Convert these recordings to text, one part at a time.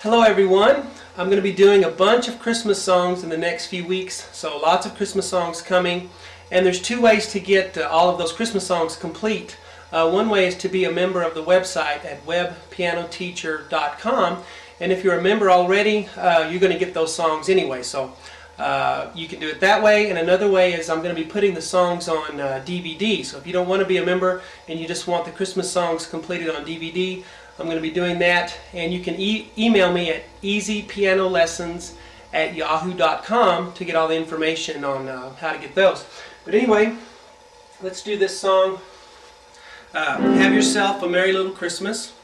Hello everyone. I'm going to be doing a bunch of Christmas songs in the next few weeks, so lots of Christmas songs coming. And there's two ways to get all of those Christmas songs complete. One way is to be a member of the website at webpianoteacher.com, and if you're a member already, you're going to get those songs anyway, so you can do it that way. And another way is I'm going to be putting the songs on DVD, so if you don't want to be a member and you just want the Christmas songs completed on DVD, I'm going to be doing that, and you can email me at easypianolessons@yahoo.com to get all the information on how to get those. But anyway, let's do this song, Have Yourself a Merry Little Christmas.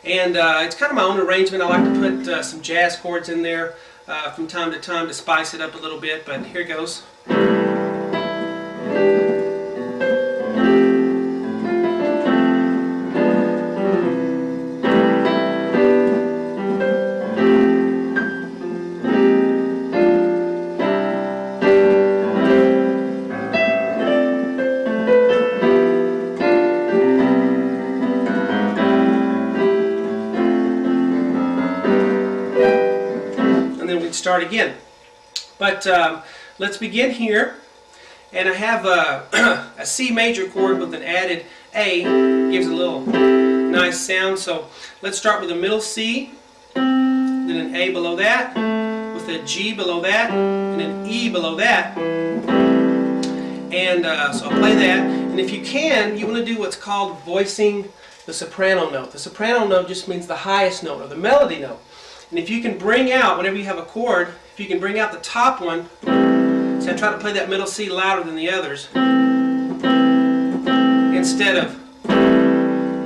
And it's kind of my own arrangement. I like to put some jazz chords in there from time to time to spice it up a little bit, but here it goes. Start again. But let's begin here, and I have a C major chord with an added A, gives a little nice sound. So let's start with a middle C, then an A below that, with a G below that, and an E below that. And so I'll play that, and if you can, you want to do what's called voicing the soprano note. The soprano note just means the highest note, or the melody note. And if you can bring out, whenever you have a chord, if you can bring out the top one, so I try to play that middle C louder than the others, instead of,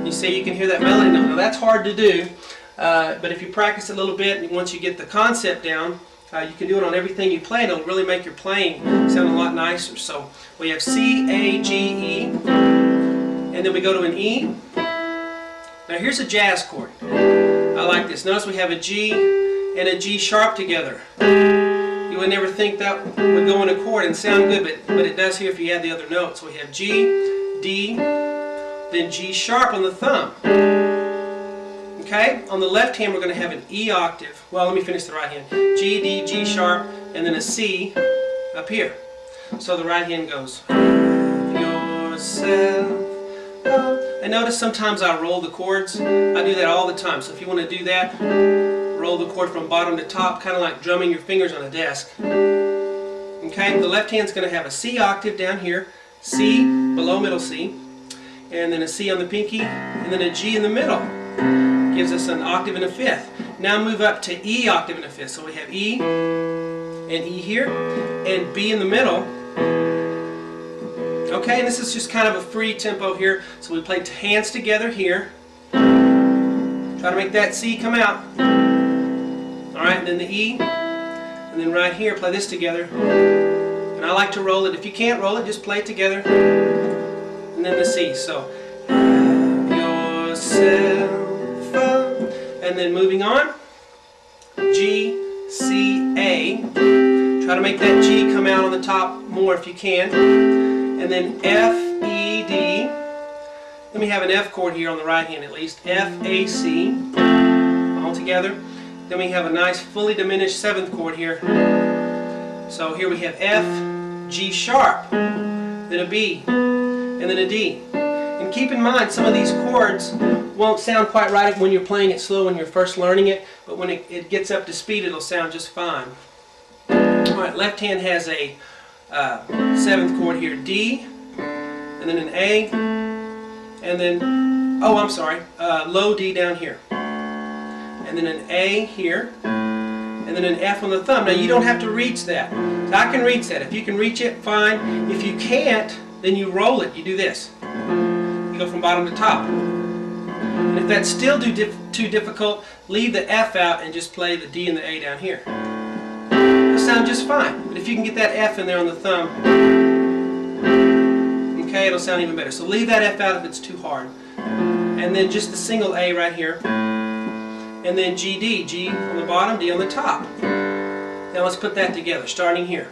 you see, you can hear that melody note. Now that's hard to do, but if you practice a little bit, and once you get the concept down, you can do it on everything you play, and it'll really make your playing sound a lot nicer. So we have C, A, G, E, and then we go to an E. Now here's a jazz chord. I like this. Notice we have a G and a G sharp together. You would never think that would go in a chord and sound good, but it does here if you add the other notes. So we have G, D, then G sharp on the thumb. Okay? On the left hand we're going to have an E octave. Well, let me finish the right hand. G, D, G sharp, and then a C up here. So the right hand goes, Have yourself. And notice sometimes I roll the chords. I do that all the time. So if you want to do that, roll the chord from bottom to top, kind of like drumming your fingers on a desk. Okay, the left hand's going to have a C octave down here, C below middle C, and then a C on the pinky, and then a G in the middle. Gives us an octave and a fifth. Now move up to E octave and a fifth. So we have E and E here, and B in the middle. Okay, and this is just kind of a free tempo here. So we play hands together here. Try to make that C come out. Alright, and then the E. And then right here, play this together. And I like to roll it. If you can't roll it, just play it together. And then the C. So, have yourself a... And then moving on. G, C, A. Try to make that G come out on the top more if you can. And then F, E, D. Let me have an F chord here on the right hand at least. F, A, C. All together. Then we have a nice fully diminished seventh chord here. So here we have F, G sharp, then a B, and then a D. And keep in mind, some of these chords won't sound quite right when you're playing it slow when you're first learning it, but when it gets up to speed, it'll sound just fine. Alright, left hand has a seventh chord here, D, and then an A, and then, oh I'm sorry, low D down here, and then an A here, and then an F on the thumb. Now you don't have to reach that. I can reach that. If you can reach it, fine. If you can't, then you roll it. You do this. You go from bottom to top. And if that's still too difficult, leave the F out and just play the D and the A down here. It'll sound just fine. But if you can get that F in there on the thumb, okay, it'll sound even better. So leave that F out if it's too hard. And then just the single A right here. And then G, D. G on the bottom, D on the top. Now let's put that together, starting here.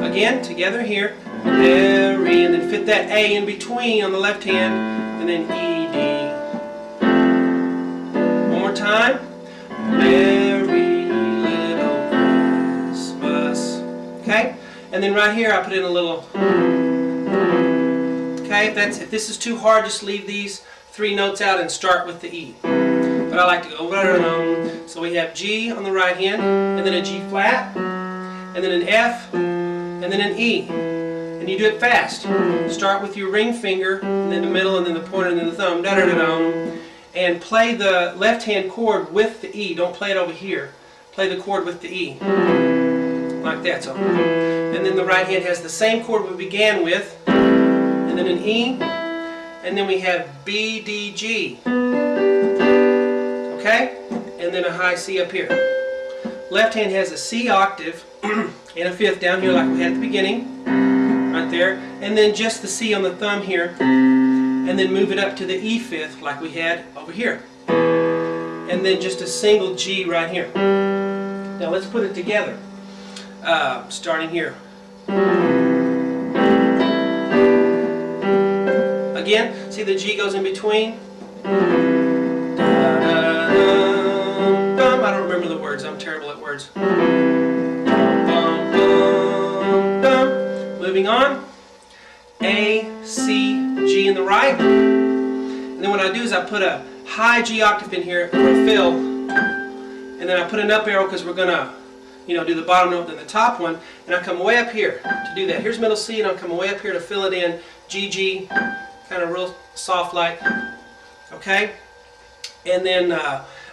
Again, together here. Mary, and then fit that A in between on the left hand, and then E, D. One more time. Merry little Christmas. Okay? And then right here I put in a little. Okay? If this is too hard, just leave these 3 notes out and start with the E. But I like to go. So we have G on the right hand, and then a G flat, and then an F, and then an E. And you do it fast. Start with your ring finger, and then the middle, and then the pointer, and then the thumb. And play the left hand chord with the E. Don't play it over here. Play the chord with the E. Like that. So. And then the right hand has the same chord we began with, and then an E, and then we have B, D, G. Okay? And then a high C up here. Left hand has a C octave and a fifth down here like we had at the beginning. Right there. And then just the C on the thumb here. And then move it up to the E fifth like we had over here. And then just a single G right here. Now let's put it together. Starting here. Again, see the G goes in between? I don't remember the words. I'm terrible at words. Moving on. A, C, G in the right. And then what I do is I put a high G octave in here for a fill. And then I put an up arrow because we're going to do the bottom note, then the top one. And I come way up here to do that. Here's middle C, and I'll come way up here to fill it in. G, G, kind of real soft like. Okay? And then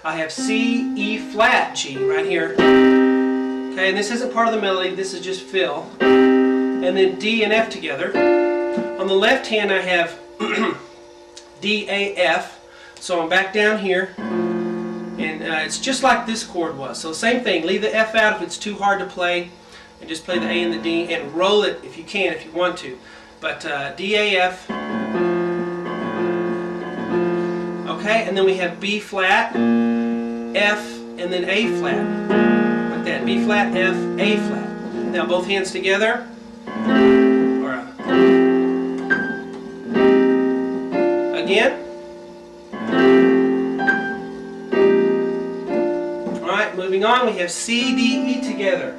I have C, E flat, G right here. Okay, and this isn't part of the melody, this is just fill. And then D and F together. On the left hand I have D, A, F. So I'm back down here. And it's just like this chord was. So same thing, leave the F out if it's too hard to play. And just play the A and the D and roll it if you can, if you want to. But D, A, F. Okay, and then we have B flat, F, and then A flat. Like that. B flat, F, A flat. Now both hands together. Or again. Alright, moving on, we have C, D, E together.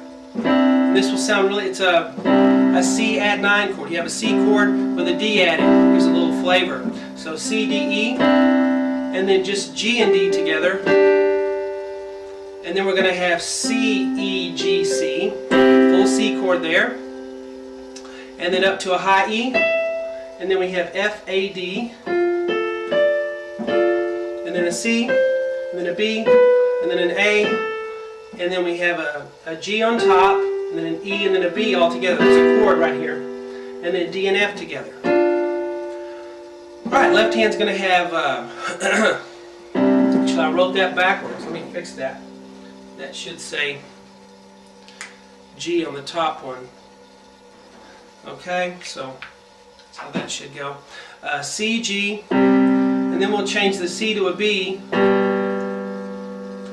This will sound really, it's a C add 9 chord. You have a C chord with a D added. Gives a little flavor. So C, D, E. And then just G and D together. And then we're going to have C, E, G, C. Full C chord there. And then up to a high E. And then we have F, A, D. And then a C. And then a B. And then an A. And then we have a G on top. And then an E and then a B all together. There's a chord right here. And then D and F together. Alright, left hand's going to have, actually I wrote that backwards, let me fix that. That should say G on the top one. Okay, so that's how that should go. C, G, and then we'll change the C to a B.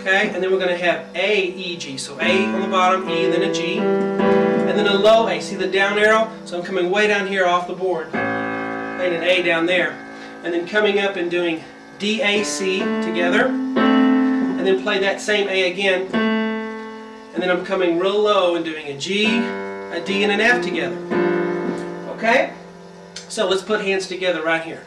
Okay, and then we're going to have A, E, G. So A on the bottom, E, and then a G. And then a low A. See the down arrow? So I'm coming way down here off the board. Playing an A down there. And then coming up and doing D, A, C together. And then play that same A again. And then I'm coming real low and doing a G, a D, and an F together. Okay? So let's put hands together right here.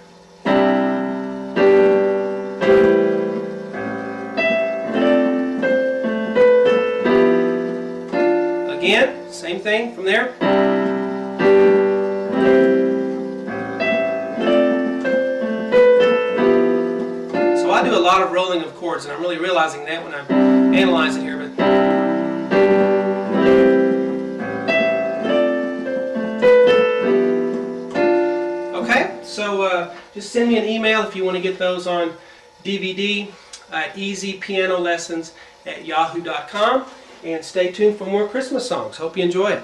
Again, same thing from there. So I do a lot of rolling of chords, and I'm really realizing that when I analyze it here. But okay, so just send me an email if you want to get those on DVD at easypianolessons@yahoo.com. And stay tuned for more Christmas songs. Hope you enjoy it.